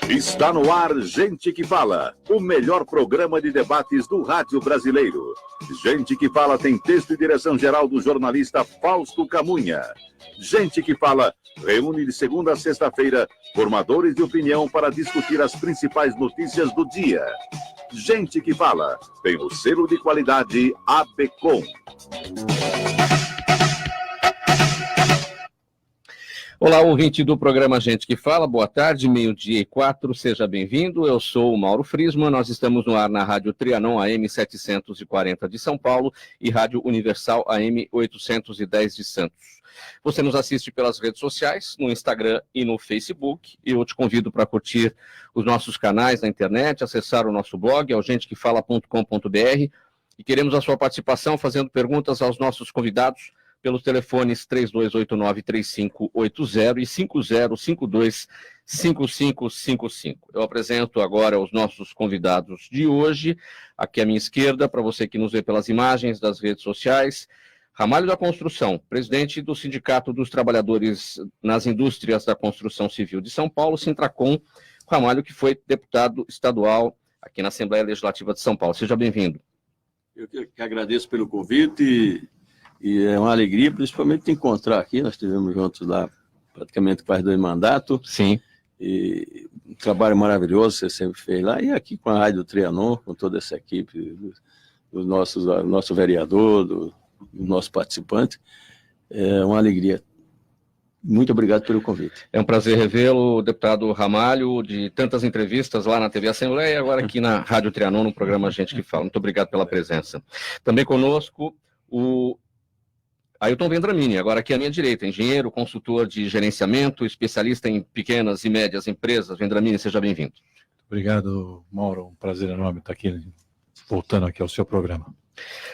Está no ar Gente que Fala, o melhor programa de debates do rádio brasileiro. Gente que Fala tem texto e direção geral do jornalista Fausto Camunha. Gente que Fala reúne de segunda a sexta-feira formadores de opinião para discutir as principais notícias do dia. Gente que Fala tem o selo de qualidade ABCOM. Olá, ouvinte do programa Gente que Fala, boa tarde, 12:04, seja bem-vindo, eu sou o Mauro Friesman, nós estamos no ar na Rádio Trianon AM 740 de São Paulo e Rádio Universal AM 810 de Santos. Você nos assiste pelas redes sociais, no Instagram e no Facebook, e eu te convido para curtir os nossos canais na internet, acessar o nosso blog, é o gentequefala.com.br, e queremos a sua participação fazendo perguntas aos nossos convidados, pelos telefones 3289-3580 e 5052-5555. Eu apresento agora os nossos convidados de hoje. Aqui à minha esquerda, para você que nos vê pelas imagens das redes sociais, Ramalho da Construção, presidente do Sindicato dos Trabalhadores nas Indústrias da Construção Civil de São Paulo, Sintracom. Ramalho, que foi deputado estadual aqui na Assembleia Legislativa de São Paulo. Seja bem-vindo. Eu que agradeço pelo convite. E é uma alegria, principalmente, te encontrar aqui. Nós estivemos juntos lá praticamente quase 2 mandatos. Sim. E um trabalho maravilhoso você sempre fez lá. E aqui com a Rádio Trianon, com toda essa equipe, do nosso vereador, do nosso participante. É uma alegria. Muito obrigado pelo convite. É um prazer revê-lo, deputado Ramalho, de tantas entrevistas lá na TV Assembleia e agora aqui na Rádio Trianon, no programa Gente que Fala. Muito obrigado pela presença. Também conosco o Ailton Vendramini, agora aqui à minha direita, engenheiro, consultor de gerenciamento, especialista em pequenas e médias empresas. Vendramini, seja bem-vindo. Obrigado, Mauro. Um prazer enorme estar aqui, voltando aqui ao seu programa.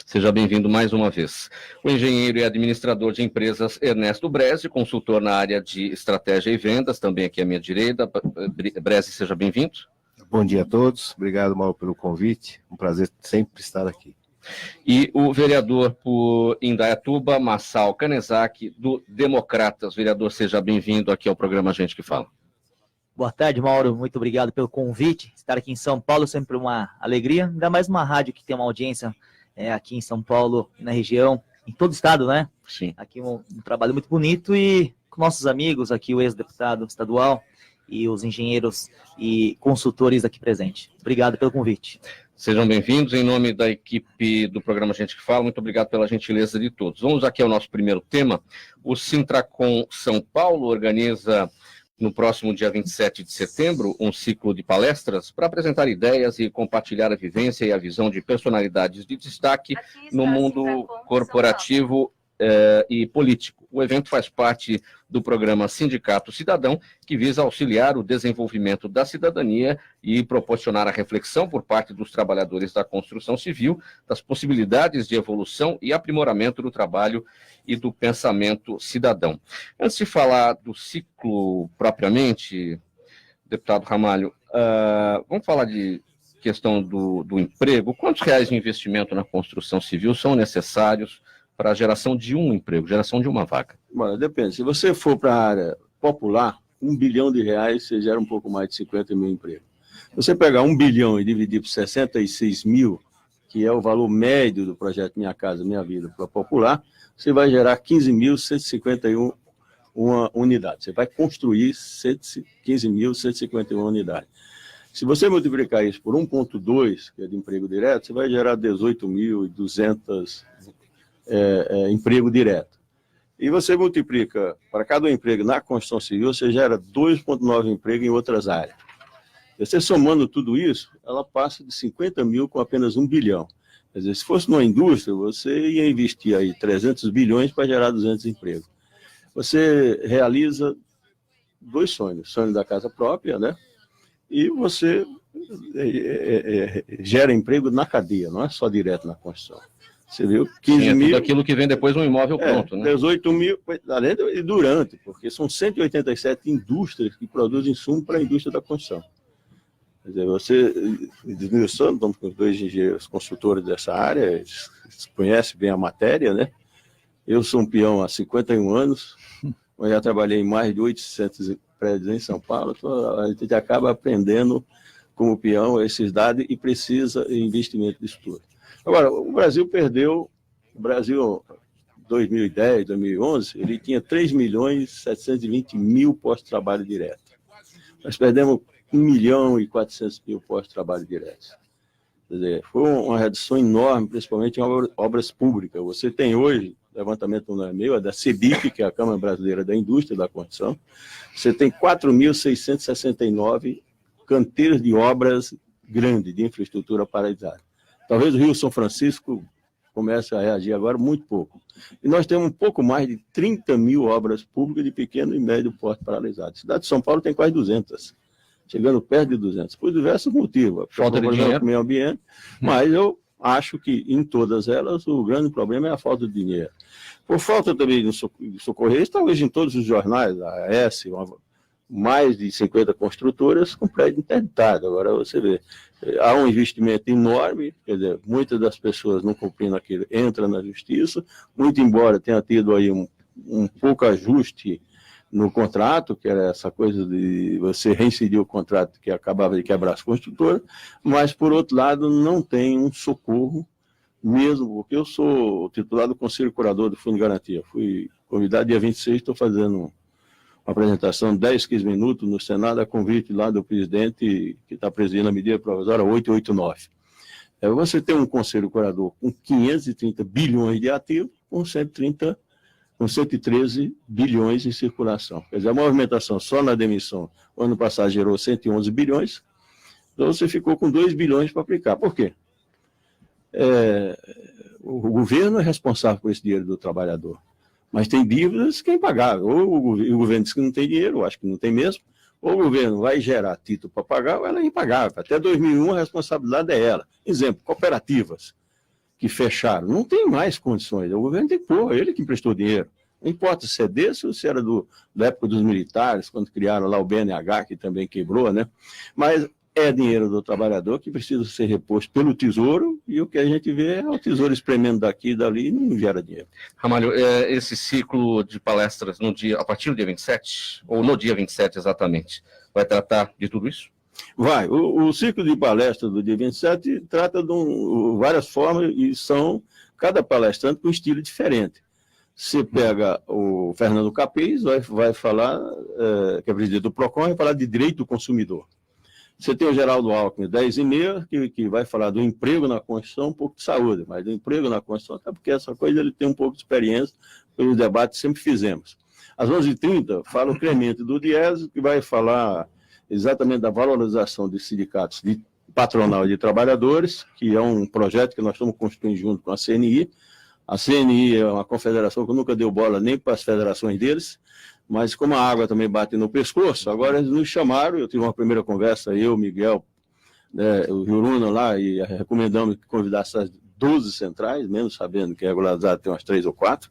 Seja bem-vindo mais uma vez. O engenheiro e administrador de empresas Ernesto Bresi, consultor na área de estratégia e vendas, também aqui à minha direita. Bresi, seja bem-vindo. Bom dia a todos. Obrigado, Mauro, pelo convite. Um prazer sempre estar aqui. E o vereador por Indaiatuba, Massal Canezaki, do Democratas. Vereador, seja bem-vindo aqui ao programa Gente que Fala. Boa tarde, Mauro. Muito obrigado pelo convite. Estar aqui em São Paulo é sempre uma alegria, ainda mais uma rádio que tem uma audiência aqui em São Paulo, na região, em todo o estado, né? Sim. Aqui um trabalho muito bonito e com nossos amigos aqui, o ex-deputado estadual e os engenheiros e consultores aqui presentes. Obrigado pelo convite. Sejam bem-vindos. Em nome da equipe do programa Gente que Fala, muito obrigado pela gentileza de todos. Vamos aqui ao nosso primeiro tema. O Sintracom São Paulo organiza, no próximo dia 27 de setembro, um ciclo de palestras para apresentar ideias e compartilhar a vivência e a visão de personalidades de destaque no mundo corporativo e político. O evento faz parte do programa Sindicato Cidadão, que visa auxiliar o desenvolvimento da cidadania e proporcionar a reflexão por parte dos trabalhadores da construção civil das possibilidades de evolução e aprimoramento do trabalho e do pensamento cidadão. Antes de falar do ciclo propriamente, deputado Ramalho, vamos falar de questão do emprego. Quantos reais de investimento na construção civil são necessários para a geração de um emprego, geração de uma vaga? Bom, depende. Se você for para a área popular, R$1 bilhão, você gera um pouco mais de 50 mil empregos. Se você pegar 1 bilhão e dividir por 66 mil, que é o valor médio do projeto Minha Casa Minha Vida para popular, você vai gerar 15.151 unidades. Você vai construir 15.151 unidades. Se você multiplicar isso por 1,2, que é de emprego direto, você vai gerar 18.200 emprego direto. E você multiplica para cada emprego na construção civil, você gera 2,9 empregos em outras áreas. Você somando tudo isso, ela passa de 50 mil com apenas 1 bilhão. Quer dizer, se fosse numa indústria, você ia investir aí 300 bilhões para gerar 200 empregos. Você realiza 2 sonhos. O sonho da casa própria, né? E você gera emprego na cadeia, não é só direto na construção. Você viu? 15 mil. Tudo aquilo que vem depois no imóvel pronto, né? 18 mil, além e durante, porque são 187 indústrias que produzem insumo para a indústria da construção. Quer dizer, você, estamos com os 2 engenheiros consultores dessa área, eles conhecem bem a matéria, né? Eu sou um peão há 51 anos, Eu já trabalhei em mais de 800 prédios em São Paulo, então a gente acaba aprendendo como peão esses dados e precisa de investimento disso tudo. Agora, o Brasil perdeu, 2010, 2011, ele tinha 3.720.000 postos de trabalho direto. Nós perdemos 1.400.000 postos de trabalho direto. Quer dizer, foi uma redução enorme, principalmente em obras públicas. Você tem hoje, levantamento não é meu, é da CEBIC, que é a Câmara Brasileira da Indústria da Construção, você tem 4.669 canteiros de obras grandes, de infraestrutura paralisada. Talvez o Rio São Francisco comece a reagir agora muito pouco. E nós temos um pouco mais de 30.000 obras públicas de pequeno e médio porte paralisadas. A cidade de São Paulo tem quase 200, chegando perto de 200, por diversos motivos. Falta de dinheiro. Com o meio ambiente, mas eu acho que em todas elas o grande problema é a falta de dinheiro. Por falta também de socorristas, talvez em todos os jornais, a AES, mais de 50 construtoras com prédio interditado. Agora você vê, há um investimento enorme, quer dizer, muitas das pessoas não cumprindo aquilo entram na justiça, muito embora tenha tido aí um pouco ajuste no contrato, que era essa coisa de você reincidir o contrato que acabava de quebrar as construtoras, mas, por outro lado, não tem um socorro mesmo, porque eu sou titular do Conselho Curador do Fundo de Garantia. Fui convidado dia 26, estou fazendo uma apresentação de 10, 15 minutos no Senado, a convite lá do presidente que está presidindo a medida provisória 889. Você tem um Conselho Curador com 530 bilhões de ativos, com 113 bilhões em circulação. Quer dizer, a movimentação só na demissão, o ano passado gerou 111 bilhões, então você ficou com 2 bilhões para aplicar. Por quê? O governo é responsável por esse dinheiro do trabalhador, mas tem dívidas que é impagável. Ou o governo diz que não tem dinheiro, eu acho que não tem mesmo, ou o governo vai gerar título para pagar, ou ela é impagável. Até 2001 a responsabilidade é ela. Exemplo, cooperativas que fecharam, não tem mais condições, o governo tem que pôr, ele que emprestou dinheiro. Não importa se é desse ou se era da época dos militares, quando criaram lá o BNH, que também quebrou, né? Mas é dinheiro do trabalhador que precisa ser reposto pelo Tesouro, e o que a gente vê é o Tesouro espremendo daqui e dali e não gera dinheiro. Ramalho, esse ciclo de palestras a partir do dia 27, ou no dia 27 exatamente, vai tratar de tudo isso? Vai. O ciclo de palestras do dia 27 trata de várias formas e são cada palestrante com um estilo diferente. Você pega o Fernando Capês, vai falar, que é presidente do PROCON, vai falar de direito do consumidor. Você tem o Geraldo Alckmin, 10h30, que vai falar do emprego na Constituição, um pouco de saúde, mas do emprego na Constituição, até porque essa coisa ele tem um pouco de experiência, pelos debates que sempre fizemos. Às 11h30, fala o Clemente do Diese, que vai falar exatamente da valorização dos sindicatos de patronal e de trabalhadores, que é um projeto que nós estamos construindo junto com a CNI. A CNI é uma confederação que nunca deu bola nem para as federações deles, mas como a água também bate no pescoço, agora eles nos chamaram, eu tive uma primeira conversa, eu, Miguel, o Juruna lá, e recomendamos que convidasse as 12 centrais, mesmo sabendo que a regularizada tem umas 3 ou 4,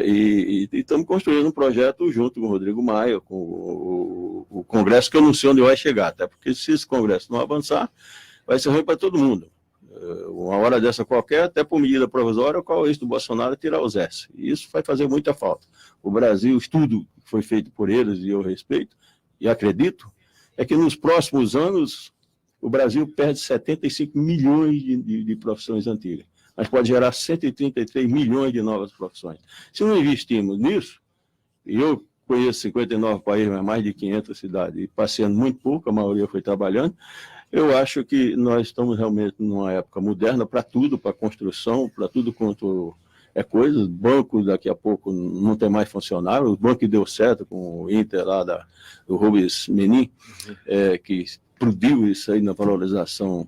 e estamos construindo um projeto junto com o Rodrigo Maia, com o Congresso, que eu não sei onde vai chegar, até porque se esse Congresso não avançar, vai ser ruim para todo mundo. Uma hora dessa qualquer, até por medida provisória, qual é o eixo do Bolsonaro tirar os S. E isso vai fazer muita falta. O Brasil, o estudo que foi feito por eles, e eu respeito, e acredito, é que nos próximos anos o Brasil perde 75 milhões de profissões antigas, mas pode gerar 133 milhões de novas profissões. Se não investirmos nisso, e eu conheço 59 países, mas mais de 500 cidades, e passeando muito pouco, a maioria foi trabalhando, eu acho que nós estamos realmente numa época moderna para tudo, para construção, para tudo quanto é coisa. Banco daqui a pouco não tem mais funcionário, o banco que deu certo com o Inter lá do Rubens Menin, que explodiu isso aí na valorização,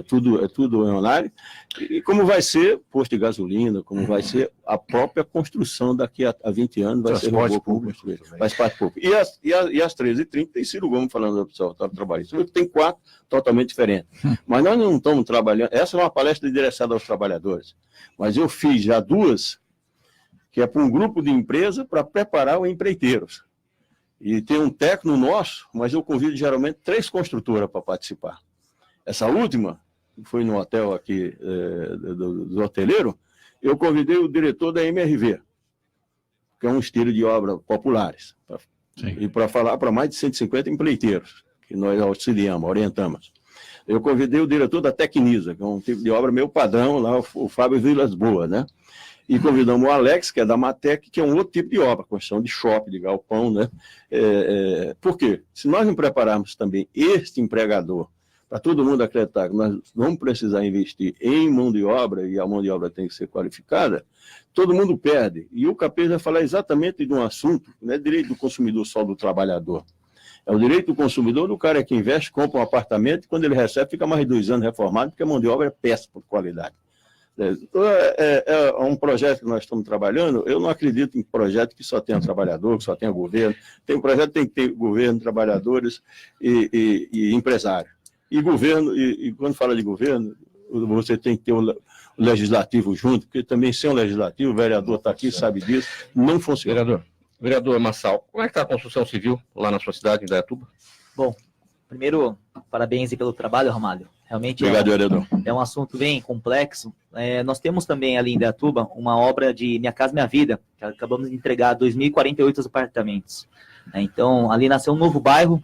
tudo online, e como vai ser posto de gasolina, como vai ser a própria construção daqui a 20 anos, vai ser robô público, transporte público. E às 13h30 tem Ciro Gomes falando do Observatório Trabalhista, tem 4 totalmente diferentes. Mas nós não estamos trabalhando, essa é uma palestra endereçada aos trabalhadores, mas eu fiz já 2, que é para um grupo de empresa para preparar os empreiteiros. E tem um técnico nosso, mas eu convido geralmente 3 construtoras para participar. Essa última, que foi no hotel aqui do hoteleiro, eu convidei o diretor da MRV, que é um estilo de obra populares. Sim. E para falar para mais de 150 empreiteiros, que nós auxiliamos, orientamos. Eu convidei o diretor da Tecnisa, que é um tipo de obra meio padrão, lá, o Fábio Vilas Boas, né? E convidamos o Alex, que é da Matec, que é um outro tipo de obra, construção de shopping, de galpão, né? Por quê? Se nós não prepararmos também este empregador, para todo mundo acreditar que nós vamos precisar investir em mão de obra, e a mão de obra tem que ser qualificada, todo mundo perde. E o Capês vai falar exatamente de um assunto, não é direito do consumidor só do trabalhador. É o direito do consumidor do cara que investe, compra um apartamento, e quando ele recebe, fica mais de 2 anos reformado, porque a mão de obra é péssima por qualidade. Então, é um projeto que nós estamos trabalhando. Eu não acredito em projeto que só tenha trabalhador, que só tenha governo. Tem um projeto que tem que ter governo, trabalhadores e empresário. E governo, e quando fala de governo, você tem que ter o legislativo junto, porque também sem o legislativo, o vereador está aqui, sabe disso, não funciona. Vereador Massal, como é que está a construção civil lá na sua cidade, em Indaiatuba? Bom, primeiro, parabéns aí pelo trabalho, Ramalho. Realmente Obrigado, vereador. É um assunto bem complexo. Nós temos também ali em Indaiatuba uma obra de Minha Casa Minha Vida, que acabamos de entregar 2.048 apartamentos. Então, ali nasceu um novo bairro,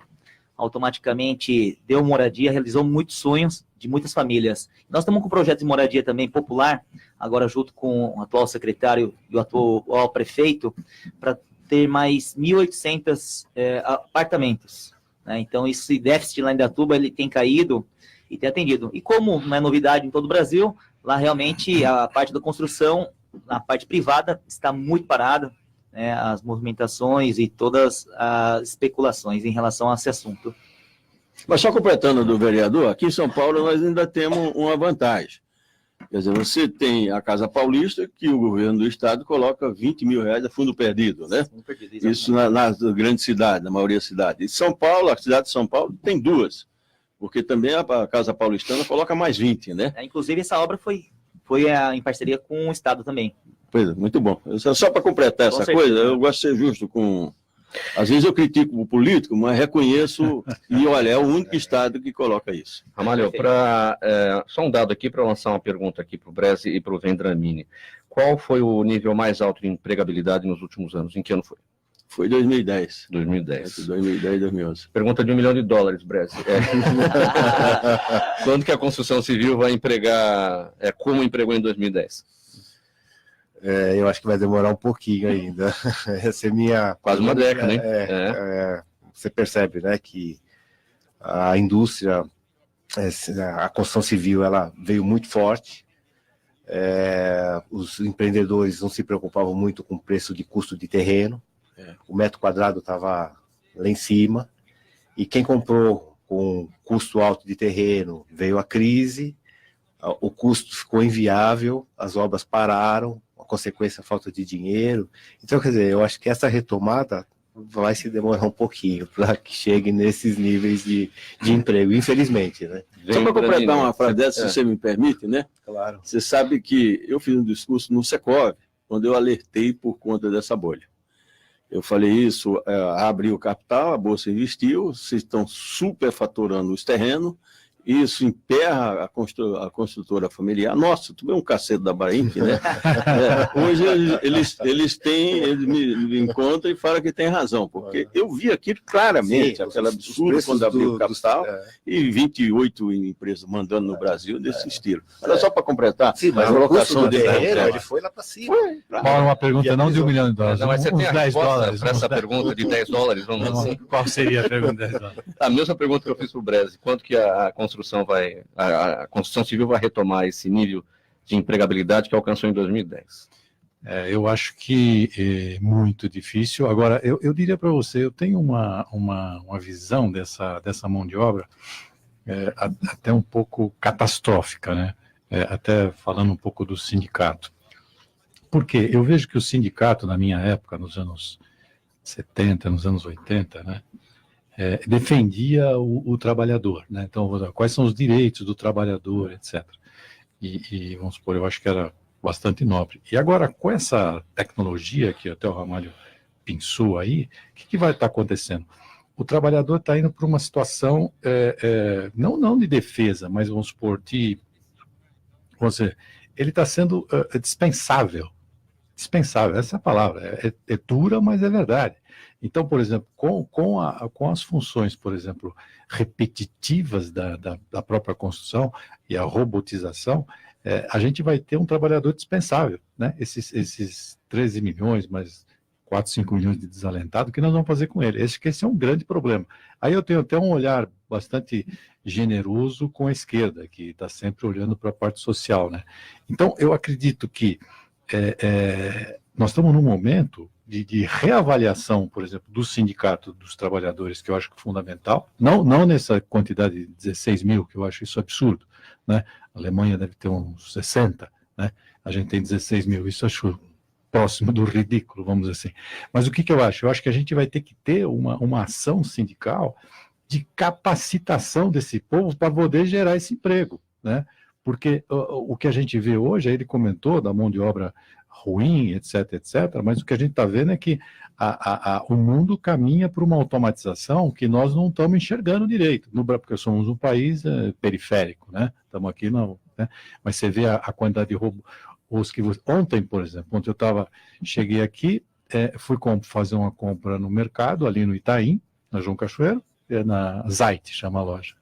automaticamente deu moradia, realizou muitos sonhos de muitas famílias. Nós estamos com um projeto de moradia também popular, agora junto com o atual secretário e o atual prefeito, para ter mais 1.800 apartamentos. Então, esse déficit lá em Indaiatuba, ele tem caído e tem atendido. E como não é novidade em todo o Brasil, lá realmente a parte da construção, a parte privada, está muito parada, né, as movimentações e todas as especulações em relação a esse assunto. Mas só completando do vereador, aqui em São Paulo nós ainda temos uma vantagem. Quer dizer, você tem a Casa Paulista, que o governo do estado coloca 20 mil reais a fundo perdido, né? Isso nas grandes cidades, na maioria das cidades. E São Paulo, a cidade de São Paulo, tem 2, porque também a Casa Paulistana coloca mais 20, né? Inclusive, essa obra foi em parceria com o estado também. Pois é, muito bom. Só para completar essa coisa, eu gosto de ser justo com... Às vezes eu critico o político, mas reconheço, e olha, é o único estado que coloca isso. Ramalho, só um dado aqui para lançar uma pergunta aqui para o Brese e para o Vendramini. Qual foi o nível mais alto de empregabilidade nos últimos anos? Em que ano foi? Foi 2010. 2010. 2010 e 2011. Pergunta de $1 milhão, Brese. Quando que a construção civil vai empregar, como empregou em 2010? Eu acho que vai demorar um pouquinho ainda. Essa é minha... Quase uma década, hein? Você percebe, né, que a indústria, a construção civil, ela veio muito forte. Os empreendedores não se preocupavam muito com o preço de custo de terreno. O metro quadrado estava lá em cima. E quem comprou com custo alto de terreno, veio a crise, o custo ficou inviável, as obras pararam, a consequência, a falta de dinheiro. Então, quer dizer, eu acho que essa retomada vai se demorar um pouquinho para que chegue nesses níveis de emprego, infelizmente, né? Só para completar uma frase dessa, se você me permite, né? Claro. Você sabe que eu fiz um discurso no Secov, quando eu alertei por conta dessa bolha. Eu falei isso, abriu o capital, a Bolsa investiu, vocês estão superfaturando os terrenos, isso emperra a construtora familiar. Nossa, tu é um cacete da Bahia, né? Hoje eles me encontram e falam que tem razão, porque eu vi aquilo claramente, aquele absurdo quando abriu o capital, e 28 empresas mandando no Brasil desse estilo. Olha só para completar, sim, mas a colocação de terreno, ele foi lá para cima. Mauro, uma pergunta não de $1 milhão, mas você tem a $10. Para essa pergunta de $10, vamos assim. Qual seria a pergunta de $10? A mesma pergunta que eu fiz para o Brese, quanto que a construção civil vai retomar esse nível de empregabilidade que alcançou em 2010? Eu acho que é muito difícil. Agora, eu diria para você, eu tenho uma visão dessa mão de obra até um pouco catastrófica, né? Até falando um pouco do sindicato. Por quê? Eu vejo que o sindicato, na minha época, nos anos 70, nos anos 80, né? Defendia o trabalhador, né? Então, quais são os direitos do trabalhador, etc. E vamos supor, eu acho que era bastante nobre. E agora, com essa tecnologia que até o Ramalho pensou aí, o que vai estar acontecendo? O trabalhador está indo para uma situação, não de defesa, mas vamos supor, ele está sendo dispensável. dispensável, essa é a palavra, é dura, mas é verdade. Então, por exemplo, com as funções, por exemplo, repetitivas da própria construção e a robotização, a gente vai ter um trabalhador dispensável, né? Esses 13 milhões, mais 4, 5 milhões de desalentados, o que nós vamos fazer com ele? Esse é um grande problema. Aí eu tenho até um olhar bastante generoso com a esquerda, que está sempre olhando para a parte social, né? Então, eu acredito que nós estamos num momento de reavaliação, por exemplo, do sindicato dos trabalhadores, que eu acho que é fundamental, não nessa quantidade de 16 mil, que eu acho isso absurdo, né? A Alemanha deve ter uns 60, né? A gente tem 16 mil, isso eu acho próximo do ridículo, vamos dizer assim. Mas o que eu acho? Eu acho que a gente vai ter que ter uma ação sindical de capacitação desse povo para poder gerar esse emprego, né? Porque o que a gente vê hoje, aí ele comentou da mão de obra ruim, etc, mas o que a gente está vendo é que o mundo caminha para uma automatização que nós não estamos enxergando direito, porque somos um país periférico, né? Estamos aqui, não, né? Mas você vê a quantidade de robôs que ontem, por exemplo, cheguei aqui, fui fazer uma compra no mercado, ali no Itaim, na João Cachoeiro, na Zait, chama a loja.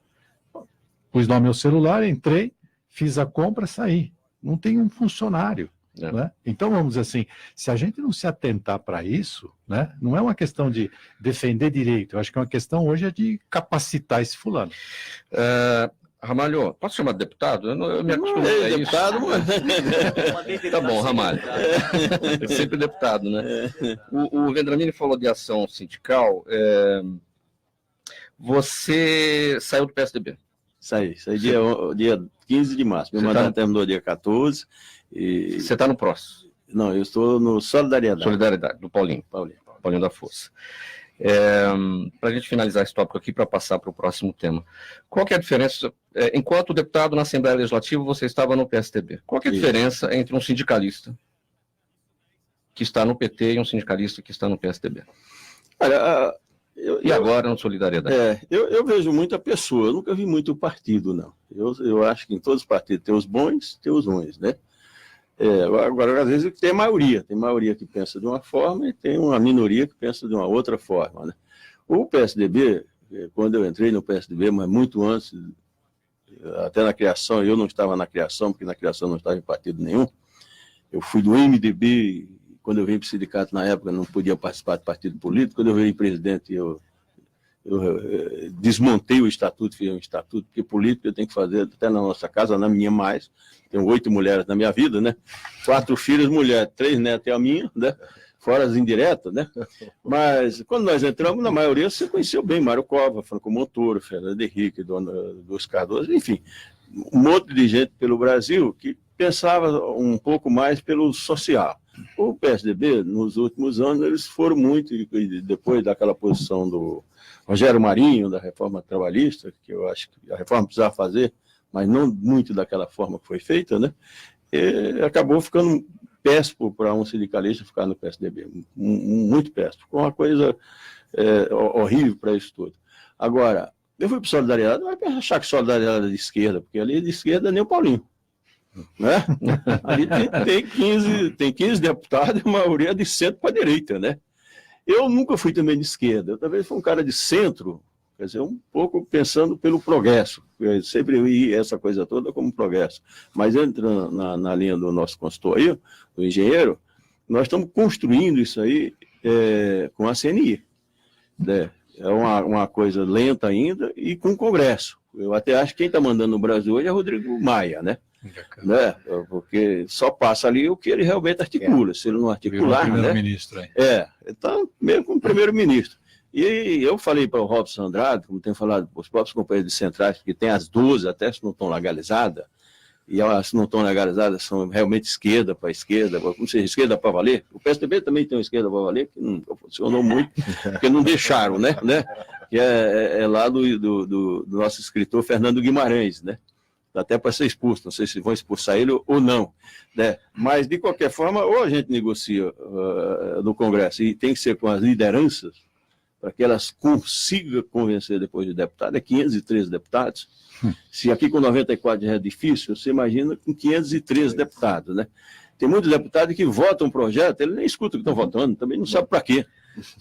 Pus lá meu celular, entrei, fiz a compra, saí. Não tem um funcionário. Né? Então, vamos dizer assim, se a gente não se atentar para isso, né, não é uma questão de defender direito, eu acho que é uma questão hoje de capacitar esse fulano. Ramalho, posso chamar de deputado? Eu me acostumei a isso. Deputado, Tá bom, Ramalho. É sempre deputado, né? O Vendramini falou de ação sindical. Você saiu do PSDB? Saí dia 15 de março. Meu mandato terminou dia 14. E... Você está no PROS? Não, eu estou no Solidariedade. Solidariedade, do Paulinho da Força. Para a gente finalizar esse tópico aqui, para passar para o próximo tema. Qual que é a diferença? Enquanto deputado na Assembleia Legislativa, você estava no PSDB. Qual que é a diferença entre um sindicalista que está no PT e um sindicalista que está no PSDB? Olha, agora no Solidariedade? Eu vejo muita pessoa, eu nunca vi muito partido, não. Eu acho que em todos os partidos tem os bons, tem os ruins, né? Agora, às vezes, tem maioria que pensa de uma forma e tem uma minoria que pensa de uma outra forma, né? O PSDB, quando eu entrei no PSDB, mas muito antes, até na criação, eu não estava na criação, porque na criação não estava em partido nenhum, eu fui do MDB, quando eu vim para o sindicato na época, não podia participar de partido político, quando eu virei presidente, eu desmontei o estatuto, fiz um estatuto, porque político eu tenho que fazer até na nossa casa, na minha mais, tenho 8 mulheres na minha vida, né? 4 filhas, mulher, 3 netas e a minha, né? Fora as indiretas, né? Mas quando nós entramos, na maioria você conheceu bem, Mário Cova, Franco Montoro, Fernando Henrique, Dos Cardoso, enfim, um monte de gente pelo Brasil que pensava um pouco mais pelo social. O PSDB, nos últimos anos, eles foram muito, depois daquela posição do Rogério Marinho, da reforma trabalhista, que eu acho que a reforma precisava fazer, mas não muito daquela forma que foi feita, né? E acabou ficando péssimo para um sindicalista ficar no PSDB, muito péssimo. Ficou uma coisa horrível para isso tudo. Agora, eu fui para Solidariedade, não vai achar que Solidariedade é de esquerda, porque ali de esquerda nem o Paulinho. Né? Ali tem 15 deputados, a maioria de centro para a direita, né? Eu nunca fui também de esquerda, eu talvez fui um cara de centro, quer dizer, um pouco pensando pelo progresso. Eu sempre vi essa coisa toda como progresso. Mas entrando na linha do nosso consultor aí, do engenheiro, nós estamos construindo isso aí com a CNI. Né? É uma coisa lenta ainda e com o Congresso. Eu até acho que quem está mandando no Brasil hoje é Rodrigo Maia, né? Porque só passa ali o que ele realmente articula. Se ele não articular, primeiro-ministro, né? Está mesmo como primeiro-ministro. E eu falei para o Robson Andrade, como tenho falado para os próprios companheiros de centrais, que tem as 12, até se não estão legalizadas, e elas não estão legalizadas, são realmente esquerda para esquerda, como seja, esquerda para valer. O PSDB também tem uma esquerda para valer, que não funcionou muito, porque não deixaram, né? Que é lá do nosso escritor Fernando Guimarães, né? Até para ser expulso, não sei se vão expulsar ele ou não, né? Mas, de qualquer forma, ou a gente negocia no Congresso, e tem que ser com as lideranças, para que elas consigam convencer depois de deputado, 513 deputados. Se aqui com 94 já é difícil, você imagina com 513 deputados, né? Tem muitos deputados que votam um projeto, ele nem escuta o que estão votando, também não sabe para quê.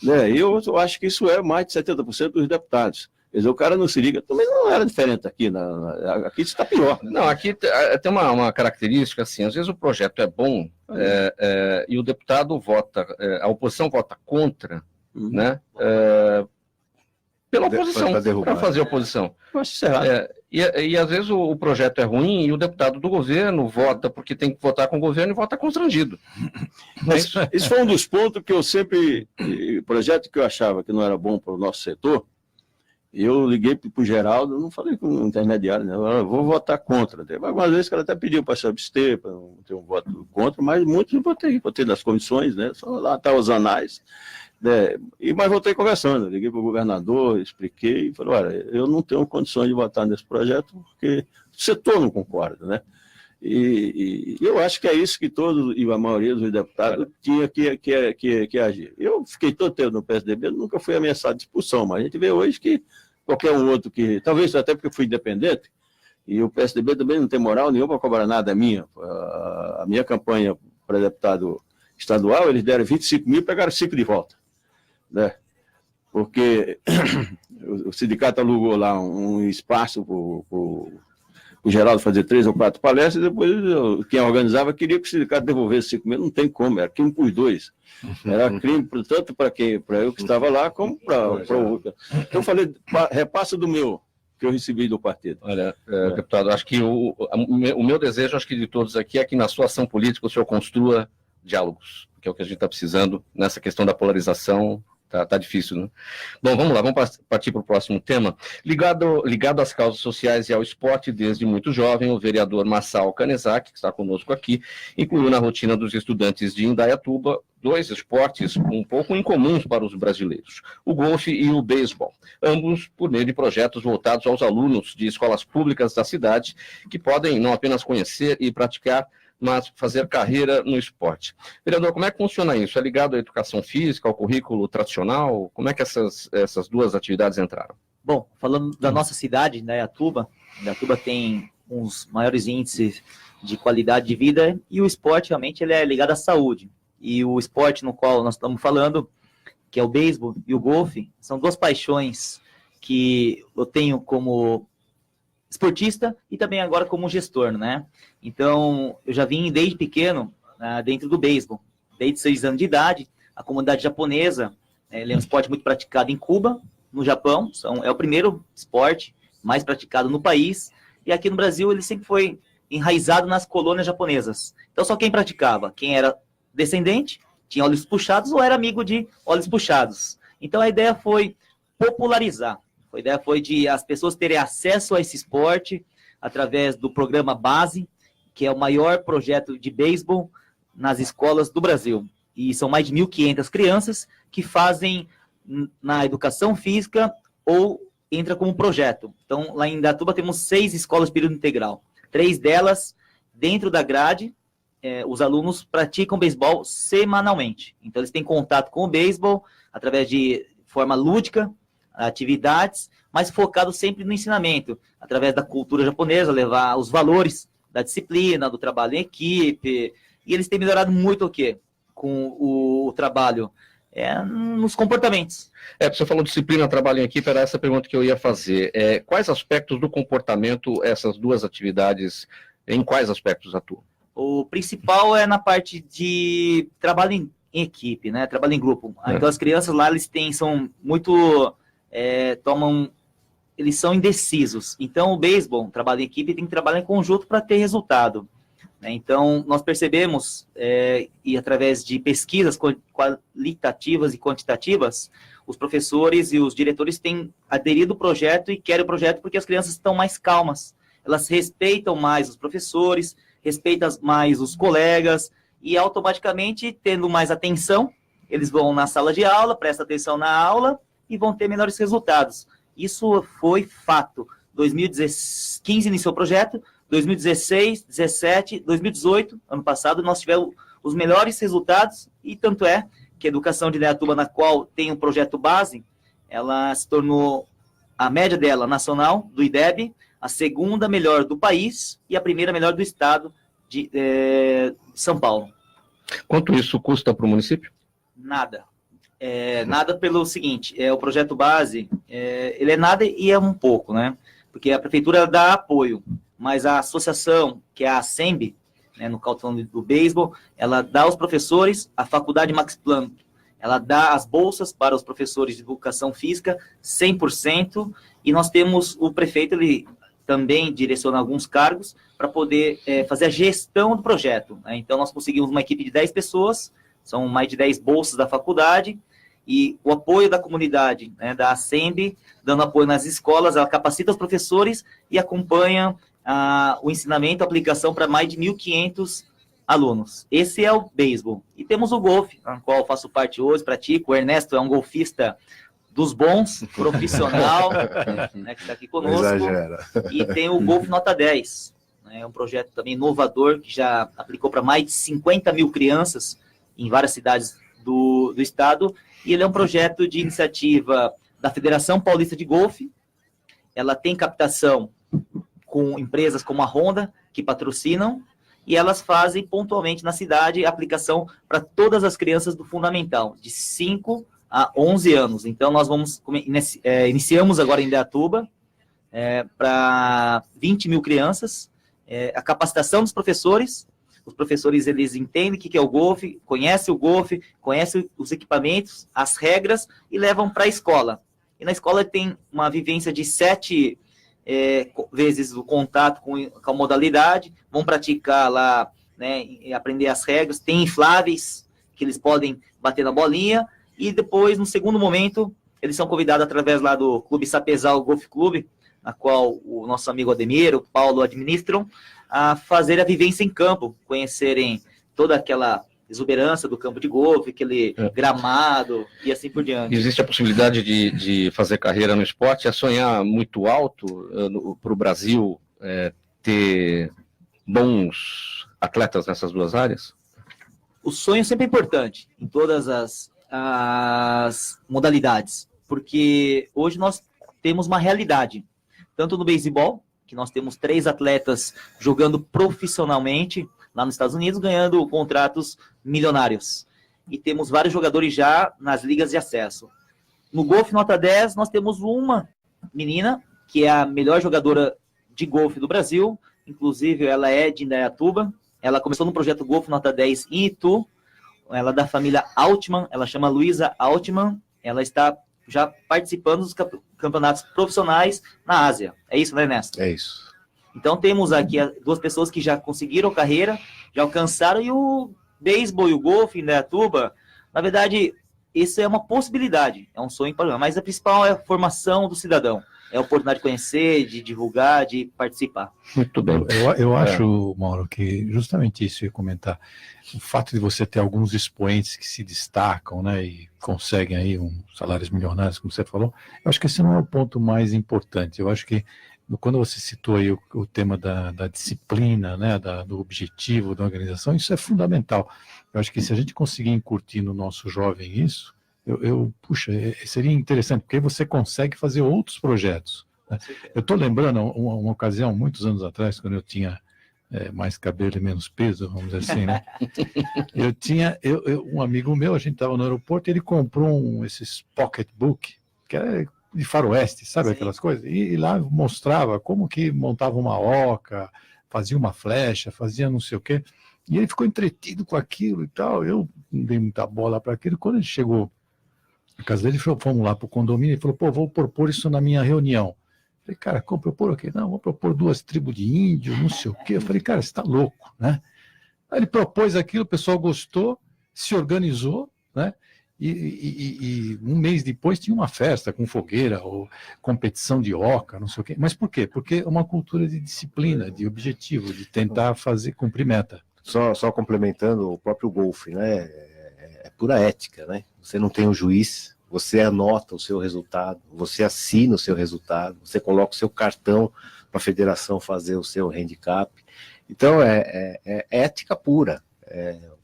Né? Eu acho que isso é mais de 70% dos deputados. Quer dizer, o cara não se liga. Também não era diferente aqui. Aqui está pior. Não, aqui tem uma característica, assim, às vezes o projeto é bom e o deputado vota, a oposição vota contra, né? Pela oposição, para fazer oposição. Eu acho isso errado. E às vezes o projeto é ruim e o deputado do governo vota porque tem que votar com o governo e vota constrangido. Mas isso foi um dos pontos que eu sempre... projeto que eu achava que não era bom para o nosso setor, eu liguei para o Geraldo, não falei com o intermediário, né? Eu vou votar contra. Algumas vezes o cara até pediu para se abster, para não ter um voto contra, mas muitos eu votei nas comissões, né? Só lá tá os anais. Né? Mas voltei conversando, liguei para o governador, expliquei, e falei, olha, eu não tenho condições de votar nesse projeto porque o setor não concorda, né? E eu acho que é isso que todos, e a maioria dos deputados tinha que agir. Eu fiquei todo tempo no PSDB, nunca fui ameaçado de expulsão, mas a gente vê hoje que qualquer um outro que, talvez até porque fui independente, e o PSDB também não tem moral nenhuma para cobrar nada minha. A minha campanha para deputado estadual, eles deram 25 mil e pegaram 5 de volta. Né? Porque o sindicato alugou lá um espaço para o Geraldo fazer 3 ou 4 palestras, e depois quem organizava queria que o sindicato devolvesse 5 mil, não tem como, era crime para os dois. Era crime tanto para eu que estava lá, como para o outro. Então eu falei, repassa do meu, que eu recebi do partido. Olha, deputado, acho que o meu desejo, acho que de todos aqui, é que na sua ação política o senhor construa diálogos, que é o que a gente está precisando nessa questão da polarização. Tá difícil, né? Bom, vamos lá, vamos partir para o próximo tema. Ligado às causas sociais e ao esporte, desde muito jovem, o vereador Massal Canezak, que está conosco aqui, incluiu na rotina dos estudantes de Indaiatuba 2 esportes um pouco incomuns para os brasileiros, o golfe e o beisebol, ambos por meio de projetos voltados aos alunos de escolas públicas da cidade, que podem não apenas conhecer e praticar, mas fazer carreira no esporte. Vereador, como é que funciona isso? É ligado à educação física, ao currículo tradicional? Como é que essas duas atividades entraram? Bom, falando da nossa cidade, Indaiatuba tem uns maiores índices de qualidade de vida e o esporte realmente ele é ligado à saúde. E o esporte no qual nós estamos falando, que é o beisebol e o golfe, são duas paixões que eu tenho como esportista e também agora como gestor, né? Então, eu já vim desde pequeno dentro do beisebol. Desde 6 anos de idade, a comunidade japonesa, ele é um esporte muito praticado em Cuba, no Japão, é o primeiro esporte mais praticado no país, e aqui no Brasil ele sempre foi enraizado nas colônias japonesas. Então, só quem praticava, quem era descendente, tinha olhos puxados ou era amigo de olhos puxados. Então, a ideia foi popularizar. A ideia foi de as pessoas terem acesso a esse esporte através do programa Base, que é o maior projeto de beisebol nas escolas do Brasil. E são mais de 1.500 crianças que fazem na educação física ou entra como projeto. Então, lá em Indaiatuba temos 6 escolas de período integral. 3 delas, dentro da grade, os alunos praticam beisebol semanalmente. Então, eles têm contato com o beisebol através de forma lúdica, atividades, mas focado sempre no ensinamento, através da cultura japonesa, levar os valores da disciplina, do trabalho em equipe, e eles têm melhorado muito o quê? Com o trabalho nos comportamentos. Você falou disciplina, trabalho em equipe, era essa pergunta que eu ia fazer. Quais aspectos do comportamento essas duas atividades, em quais aspectos atuam? O principal é na parte de trabalho em equipe, né? Trabalho em grupo. Então as crianças lá, são muito... eles são indecisos. Então, o beisebol, trabalho em equipe, tem que trabalhar em conjunto para ter resultado. Então, nós percebemos, e através de pesquisas qualitativas e quantitativas, os professores e os diretores têm aderido ao projeto e querem o projeto porque as crianças estão mais calmas. Elas respeitam mais os professores, respeitam mais os colegas, e automaticamente, tendo mais atenção, eles vão na sala de aula, prestam atenção na aula, e vão ter melhores resultados. Isso foi fato. 2015 iniciou o projeto, 2016, 2017, 2018, ano passado, nós tivemos os melhores resultados, e tanto é que a educação de Indaiatuba, na qual tem um projeto base, ela se tornou a média dela nacional, do IDEB, a segunda melhor do país e a primeira melhor do estado de São Paulo. Quanto isso custa para o município? Nada. Nada pelo seguinte, o projeto base, ele é nada e é um pouco, né? Porque a prefeitura dá apoio, mas a associação, que é a ASEMB, né, no caso do beisebol, ela dá aos professores, a faculdade Max Planck, ela dá as bolsas para os professores de educação física 100%, e nós temos o prefeito, ele também direciona alguns cargos para poder fazer a gestão do projeto, né? Então, nós conseguimos uma equipe de 10 pessoas, são mais de 10 bolsas da faculdade, e o apoio da comunidade, né, da ASEMB, dando apoio nas escolas, ela capacita os professores e acompanha o ensinamento, a aplicação para mais de 1.500 alunos. Esse é o beisebol. E temos o golfe, na qual eu faço parte hoje, pratico. O Ernesto é um golfista dos bons, profissional, né, que está aqui conosco. Exagera. E tem o Golfe Nota 10, né, um projeto também inovador, que já aplicou para mais de 50 mil crianças em várias cidades do estado, e ele é um projeto de iniciativa da Federação Paulista de Golfe. Ela tem captação com empresas como a Honda, que patrocinam, e elas fazem pontualmente na cidade a aplicação para todas as crianças do fundamental, de 5 a 11 anos. Então, nós iniciamos agora em Indaiatuba, para 20 mil crianças, a capacitação dos professores. Os professores, eles entendem o que é o golfe, conhecem os equipamentos, as regras, e levam para a escola. E na escola tem uma vivência de 7 vezes o contato com a modalidade, vão praticar lá, né, e aprender as regras, tem infláveis que eles podem bater na bolinha, e depois, no segundo momento, eles são convidados através lá do Clube Sapezal Golf Clube, na qual o nosso amigo Ademir, o Paulo administram, a fazer a vivência em campo, conhecerem toda aquela exuberância do campo de golfe, aquele gramado e assim por diante. Existe a possibilidade de fazer carreira no esporte? É sonhar muito alto para o Brasil ter bons atletas nessas duas áreas? O sonho sempre é importante, em todas as modalidades, porque hoje nós temos uma realidade, tanto no beisebol, que nós temos 3 atletas jogando profissionalmente lá nos Estados Unidos, ganhando contratos milionários. E temos vários jogadores já nas ligas de acesso. No golfe nota 10, nós temos uma menina, que é a melhor jogadora de golfe do Brasil, inclusive ela é de Indaiatuba, ela começou no projeto Golfe Nota 10 em Itu, ela é da família Altman, ela chama Luísa Altman, ela está já participando dos campeonatos profissionais na Ásia. É isso, né, Ernesto? É isso. Então temos aqui 2 pessoas que já conseguiram carreira, já alcançaram, e o beisebol e o golfe em Indaiatuba, na verdade, isso é uma possibilidade, é um sonho para, mas a principal é a formação do cidadão, é a oportunidade de conhecer, de divulgar, de participar. Muito bem. Eu acho, Mauro, que justamente isso eu ia comentar. O fato de você ter alguns expoentes que se destacam, né, e conseguem aí salários milionários, como você falou, eu acho que esse não é o ponto mais importante. Eu acho que quando você citou aí o tema da disciplina, né, do objetivo da organização, isso é fundamental. Eu acho que se a gente conseguir incutir no nosso jovem isso, puxa, seria interessante, porque aí você consegue fazer outros projetos, né? Eu estou lembrando uma ocasião, muitos anos atrás, quando eu tinha mais cabelo e menos peso, vamos dizer assim, né? Um amigo meu, a gente estava no aeroporto, ele comprou esses pocketbook, que era de faroeste, sabe? Sim. Aquelas coisas, e lá mostrava como que montava uma oca, fazia uma flecha, fazia não sei o quê, e ele ficou entretido com aquilo e tal. Eu não dei muita bola para aquilo. Quando ele chegou na casa dele, fomos lá para o condomínio, ele falou, vou propor isso na minha reunião. Falei, cara, como propor o quê? Não, vou propor 2 tribos de índio, não sei o quê. Eu falei, cara, você está louco, né? Aí ele propôs aquilo, o pessoal gostou, se organizou, né? E um mês depois tinha uma festa com fogueira, ou competição de oca, não sei o quê. Mas por quê? Porque é uma cultura de disciplina, de objetivo, de tentar cumprir meta. Só complementando o próprio golfe, né? É pura ética, né? Você não tem um juiz, você anota o seu resultado, você assina o seu resultado, você coloca o seu cartão para a federação fazer o seu handicap. Então, é ética pura.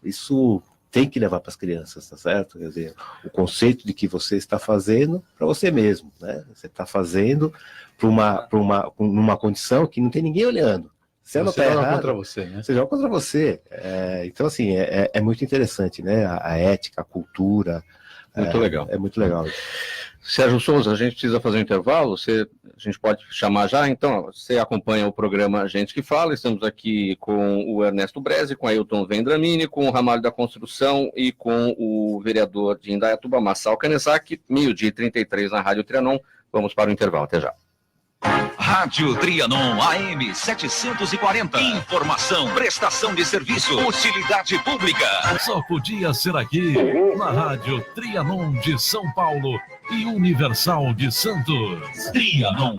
Isso tem que levar para as crianças, tá certo? Quer dizer, o conceito de que você está fazendo para você mesmo, né? Você está fazendo numa condição que não tem ninguém olhando. Se ela Você tá joga errada, contra você, né? você joga contra você. Então, assim, é muito interessante, né? A ética, a cultura. Muito legal. É muito legal. Sérgio Souza, a gente precisa fazer um intervalo, a gente pode chamar já, então, você acompanha o programa Gente que Fala, estamos aqui com o Ernesto Breze, com o Ailton Vendramini, com o Ramalho da Construção e com o vereador de Indaiatuba, Massal Canessac, 12h33 na Rádio Trianon. Vamos para o intervalo, até já. Rádio Trianon AM 740. Informação, prestação de serviço, utilidade pública. Só podia ser aqui, na Rádio Trianon de São Paulo e Universal de Santos. Trianon.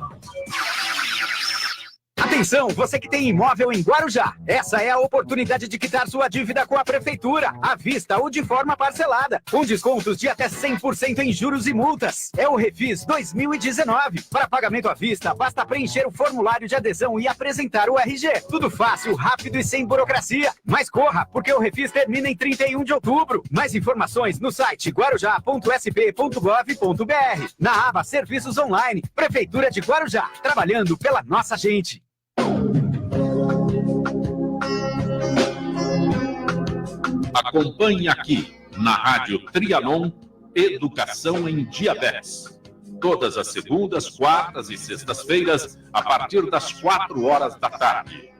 Atenção, você que tem imóvel em Guarujá. Essa é a oportunidade de quitar sua dívida com a Prefeitura, à vista ou de forma parcelada, com descontos de até 100% em juros e multas. É o Refis 2019. Para pagamento à vista, basta preencher o formulário de adesão e apresentar o RG. Tudo fácil, rápido e sem burocracia. Mas corra, porque o Refis termina em 31 de outubro. Mais informações no site guarujá.sp.gov.br. Na aba Serviços Online. Prefeitura de Guarujá, trabalhando pela nossa gente. Acompanhe aqui, na Rádio Trianon, Educação em Diabetes. Todas as segundas, quartas e sextas-feiras, a partir das 4h da tarde.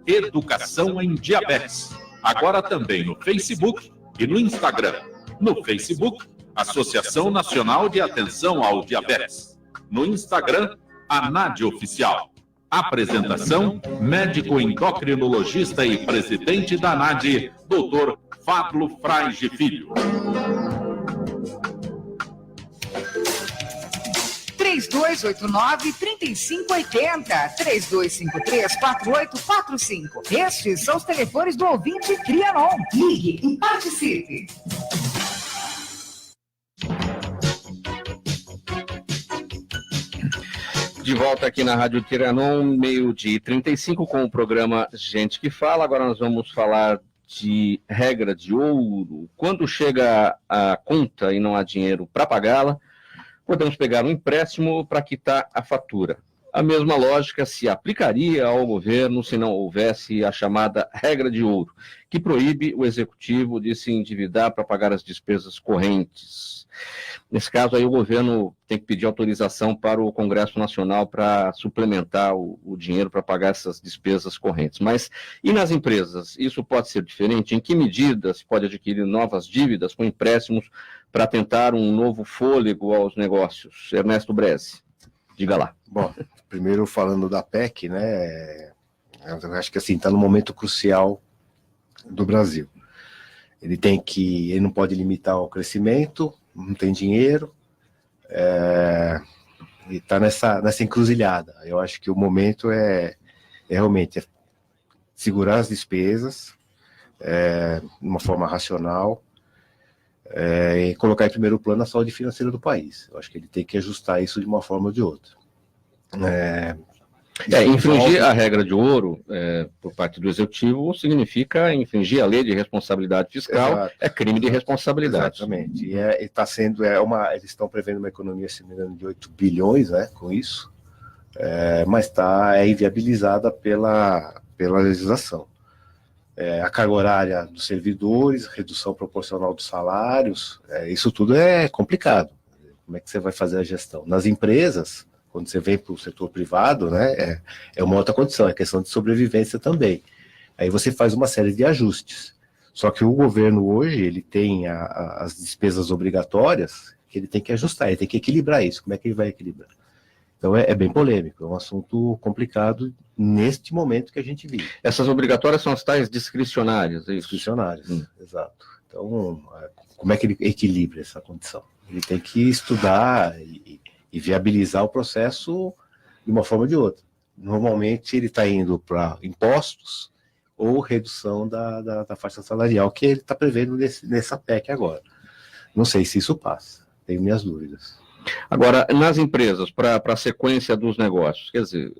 Educação em Diabetes. Agora também no Facebook e no Instagram. No Facebook, Associação Nacional de Atenção ao Diabetes. No Instagram, ANAD Oficial. Apresentação, médico endocrinologista e presidente da ANAD, Dr. Fábio Frage Filho. 3289-3580, 3253-4845. Estes são os telefones do ouvinte Trianon. Ligue e participe. De volta aqui na Rádio Trianon, 12h35, com o programa Gente que Fala. Agora nós vamos falar de regra de ouro. Quando chega a conta e não há dinheiro para pagá-la, podemos pegar um empréstimo para quitar a fatura. A mesma lógica se aplicaria ao governo se não houvesse a chamada regra de ouro, que proíbe o executivo de se endividar para pagar as despesas correntes. Nesse caso, aí o governo tem que pedir autorização para o Congresso Nacional para suplementar o dinheiro para pagar essas despesas correntes. Mas, e nas empresas? Isso pode ser diferente? Em que medida se pode adquirir novas dívidas com empréstimos para tentar um novo fôlego aos negócios? Ernesto Breze, diga lá. Bom, primeiro falando da PEC, né, eu acho que assim, está no momento crucial do Brasil. Ele não pode limitar o crescimento, não tem dinheiro, e está nessa encruzilhada. Eu acho que o momento é realmente segurar as despesas de uma forma racional, e colocar em primeiro plano a saúde financeira do país. Eu acho que ele tem que ajustar isso de uma forma ou de outra. Infringir a regra de ouro por parte do Executivo significa infringir a lei de responsabilidade fiscal. Exato. É crime de responsabilidade. Exatamente. E está sendo, eles estão prevendo uma economia, se não me engano, de 8 bilhões, né, com isso, mas é inviabilizada pela legislação. A carga horária dos servidores, redução proporcional dos salários, isso tudo é complicado. Como é que você vai fazer a gestão? Nas empresas, quando você vem para o setor privado, né, é uma outra condição, é questão de sobrevivência também. Aí você faz uma série de ajustes. Só que o governo hoje, ele tem as despesas obrigatórias que ele tem que ajustar, ele tem que equilibrar isso. Como é que ele vai equilibrar? Então é bem polêmico, é um assunto complicado neste momento que a gente vive. Essas obrigatórias são as tais discricionárias, é isso? Discricionárias, exato. Então, como é que ele equilibra essa condição? Ele tem que estudar e viabilizar o processo de uma forma ou de outra. Normalmente ele está indo para impostos ou redução da faixa salarial, que ele está prevendo nessa PEC agora. Não sei se isso passa, tenho minhas dúvidas. Agora, nas empresas, para a sequência dos negócios, quer dizer,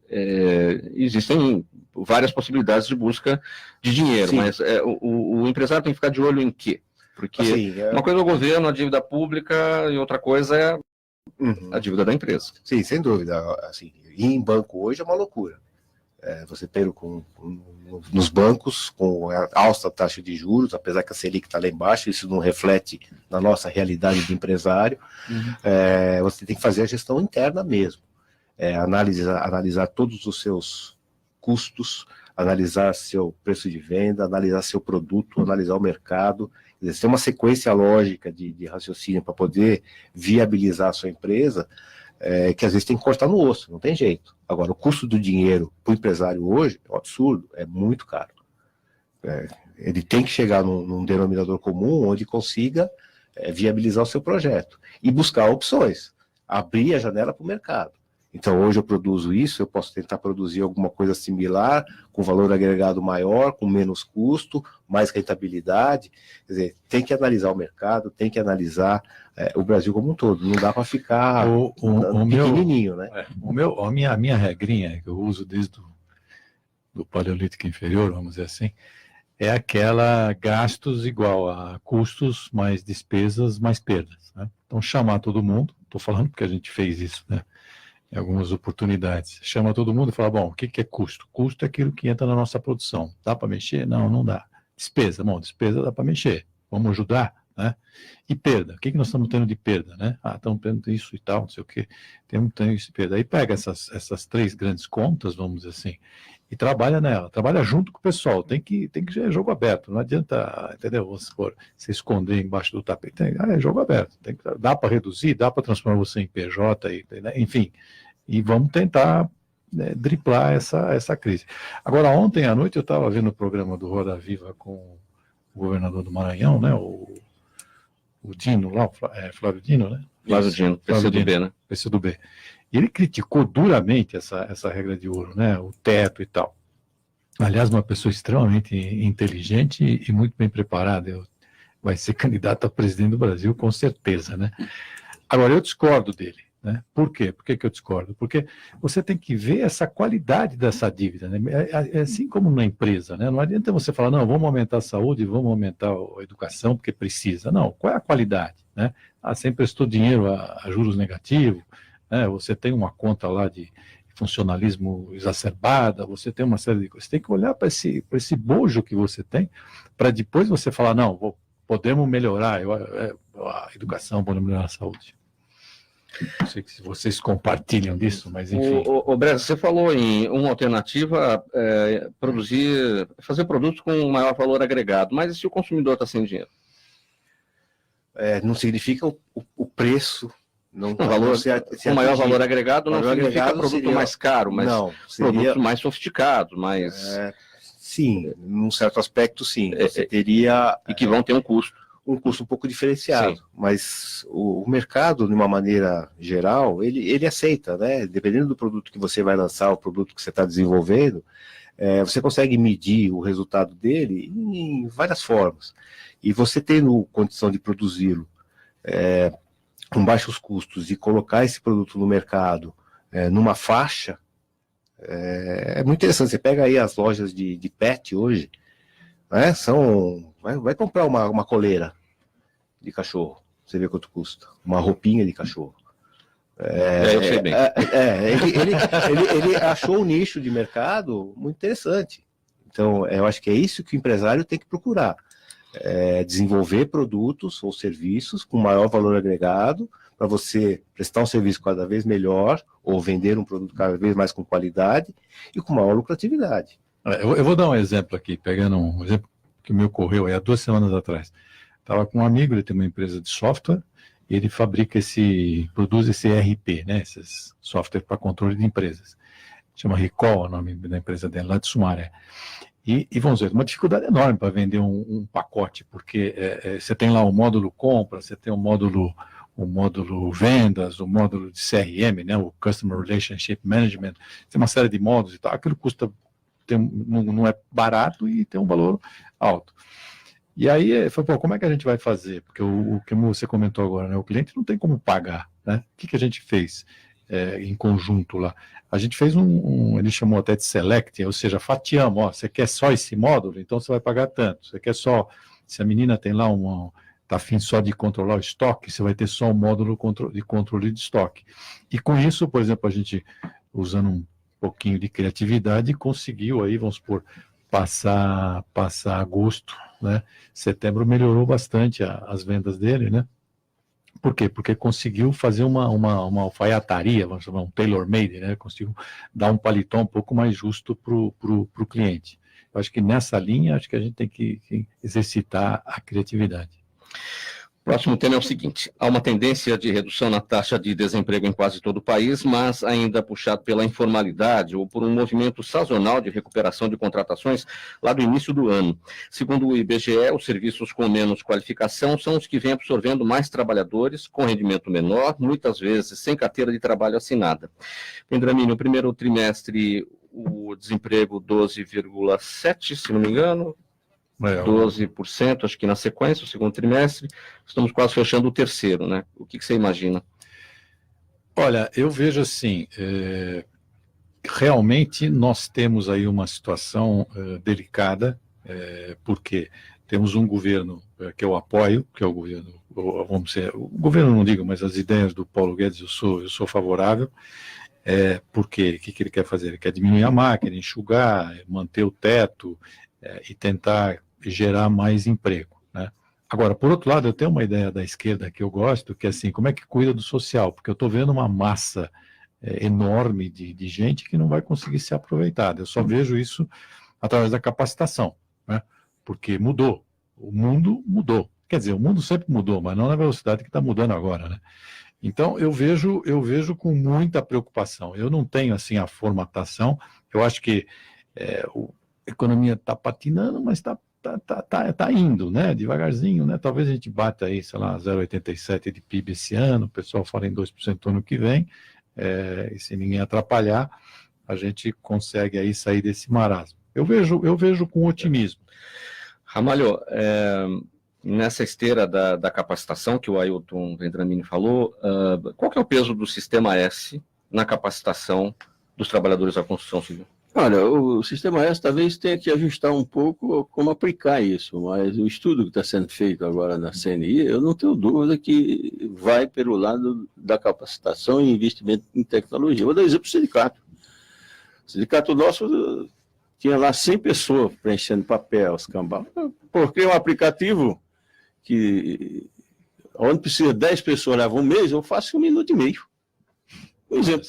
existem várias possibilidades de busca de dinheiro, sim, mas o empresário tem que ficar de olho em quê? Porque assim, uma coisa é o governo, a dívida pública, e outra coisa é a dívida da empresa. Sim, sem dúvida. Assim, ir em banco hoje é uma loucura. Você tem nos bancos, com a alta taxa de juros, apesar que a Selic está lá embaixo, isso não reflete na nossa realidade de empresário. Você tem que fazer a gestão interna mesmo. Analisar todos os seus custos, analisar seu preço de venda, analisar seu produto, analisar o mercado. Quer dizer, tem uma sequência lógica de raciocínio para poder viabilizar a sua empresa, que às vezes tem que cortar no osso, não tem jeito. Agora, o custo do dinheiro para o empresário hoje é um absurdo, é muito caro. Ele tem que chegar num denominador comum onde consiga viabilizar o seu projeto e buscar opções, abrir a janela para o mercado. Então, hoje eu produzo isso, eu posso tentar produzir alguma coisa similar, com valor agregado maior, com menos custo, mais rentabilidade. Quer dizer, tem que analisar o mercado, tem que analisar o Brasil como um todo. Não dá para ficar pequenininho, né? A minha regrinha, que eu uso desde do Paleolítico Inferior, vamos dizer assim, é aquela gastos igual a custos mais despesas mais perdas, né? Então, chamar todo mundo, estou falando porque a gente fez isso, né? Em algumas oportunidades. Chama todo mundo e fala, bom, o que é custo? Custo é aquilo que entra na nossa produção. Dá para mexer? Não, não dá. Despesa, bom, despesa dá para mexer. Vamos ajudar, né? E perda, o que nós estamos tendo de perda, né? Estamos tendo isso e tal, não sei o quê. Temos isso de perda. Aí pega essas 3 grandes contas, vamos dizer assim, e trabalha nela. Trabalha junto com o pessoal. Tem que ser jogo aberto. Não adianta, entendeu? Vamos supor, você esconder embaixo do tapete. É jogo aberto. Dá para reduzir, dá para transformar você em PJ, né? Enfim. E vamos tentar driblar essa crise. Agora, ontem à noite eu estava vendo o programa do Roda Viva com o governador do Maranhão, né? O Dino lá, Flávio Dino, né? Flávio Dino, PCdoB, né? PCdoB. E ele criticou duramente essa regra de ouro, né? O teto e tal. Aliás, uma pessoa extremamente inteligente e muito bem preparada. Vai ser candidato a presidente do Brasil, com certeza, né? Agora, eu discordo dele. Né? Por quê? Por que eu discordo? Porque você tem que ver essa qualidade dessa dívida, né? É assim como na empresa, né? Não adianta você falar, não, vamos aumentar a saúde, vamos aumentar a educação porque precisa. Não, qual é a qualidade, né? Você emprestou dinheiro a juros negativos, né? Você tem uma conta lá de funcionalismo exacerbada, você tem uma série de coisas. Você tem que olhar para esse bojo que você tem, para depois você falar, não, podemos melhorar a educação, podemos melhorar a saúde. Não sei se vocês compartilham disso, mas enfim. O Bressa, você falou em uma alternativa, fazer produtos com maior valor agregado, mas e se o consumidor está sem dinheiro? Não significa o preço. O maior valor agregado não significa produto mais caro, mas produto mais sofisticado, mais... Sim, num certo aspecto, sim. Você teria... E que vão ter um custo um pouco diferenciado, sim. Mas o mercado, de uma maneira geral, ele aceita, né? Dependendo do produto que você vai lançar, o produto que você está desenvolvendo, você consegue medir o resultado dele em várias formas. E você tendo condição de produzi-lo com baixos custos e colocar esse produto no mercado numa faixa, é muito interessante. Você pega aí as lojas de pet hoje, né? Vai comprar uma coleira de cachorro, você vê quanto custa. Uma roupinha de cachorro. Eu sei bem. Ele achou um nicho de mercado muito interessante. Então, eu acho que é isso que o empresário tem que procurar. Desenvolver produtos ou serviços com maior valor agregado, para você prestar um serviço cada vez melhor, ou vender um produto cada vez mais com qualidade e com maior lucratividade. Eu vou dar um exemplo aqui, pegando um exemplo que me ocorreu há 2 semanas atrás. Estava com um amigo, ele tem uma empresa de software, e ele fabrica produz esse ERP, né, esses software para controle de empresas. Chama Recall, o nome da empresa dele, lá de Sumaré. E vamos ver, uma dificuldade enorme para vender um pacote, porque você tem lá o módulo compra, você tem o módulo vendas, o módulo de CRM, né, o Customer Relationship Management, tem uma série de módulos e tal, aquilo custa... não é barato e tem um valor alto. E aí, foi, como é que a gente vai fazer? Porque o que você comentou agora, né? O cliente não tem como pagar, né? O que a gente fez em conjunto lá? A gente fez ele chamou até de select, ou seja, fatiamos, você quer só esse módulo, então você vai pagar tanto. Você quer só, se a menina tem lá está afim só de controlar o estoque, você vai ter só um módulo de controle de estoque. E com isso, por exemplo, a gente, usando um pouquinho de criatividade e conseguiu aí, vamos supor, passar agosto, né? Setembro melhorou bastante as vendas dele, né? Por quê? Porque conseguiu fazer uma alfaiataria, vamos chamar um tailor-made, né? Conseguiu dar um paletó um pouco mais justo para o cliente. Eu acho que nessa linha, acho que a gente tem que exercitar a criatividade. Próximo tema é o seguinte: há uma tendência de redução na taxa de desemprego em quase todo o país, mas ainda puxado pela informalidade ou por um movimento sazonal de recuperação de contratações lá do início do ano. Segundo o IBGE, os serviços com menos qualificação são os que vêm absorvendo mais trabalhadores, com rendimento menor, muitas vezes sem carteira de trabalho assinada. Vendramini, no primeiro trimestre, o desemprego 12,7%, se não me engano, 12%, acho que na sequência, o segundo trimestre, estamos quase fechando o terceiro, né? O que você imagina? Olha, eu vejo assim, realmente nós temos aí uma situação delicada, porque temos um governo que eu apoio, que é o governo, vamos dizer, o governo não digo, mas as ideias do Paulo Guedes eu sou favorável, porque o que ele quer fazer? Ele quer diminuir a máquina, enxugar, manter o teto e tentar gerar mais emprego, né? Agora, por outro lado, eu tenho uma ideia da esquerda que eu gosto, que é assim, como é que cuida do social? Porque eu estou vendo uma massa enorme de gente que não vai conseguir ser aproveitada. Eu só vejo isso através da capacitação, né? Porque mudou, o mundo mudou. Quer dizer, o mundo sempre mudou, mas não na velocidade que está mudando agora, né? Então, eu vejo com muita preocupação. Eu não tenho, assim, a formatação. Eu acho que a economia está patinando, mas está indo, né? Devagarzinho, né? Talvez a gente bata aí, sei lá, 0,87 de PIB esse ano, o pessoal fala em 2% ano que vem, e se ninguém atrapalhar, a gente consegue aí sair desse marasmo. Eu vejo com otimismo. Ramalho, nessa esteira da capacitação que o Ailton Vendramini falou, qual que é o peso do Sistema S na capacitação dos trabalhadores da construção civil? Olha, o Sistema S talvez tenha que ajustar um pouco como aplicar isso, mas o estudo que está sendo feito agora na CNI, eu não tenho dúvida que vai pelo lado da capacitação e investimento em tecnologia. Vou dar exemplo do sindicato. O sindicato nosso tinha lá 100 pessoas preenchendo papel, escambau. Porque um aplicativo que onde precisa 10 pessoas levar um mês, eu faço em 1 minuto e meio. Por exemplo.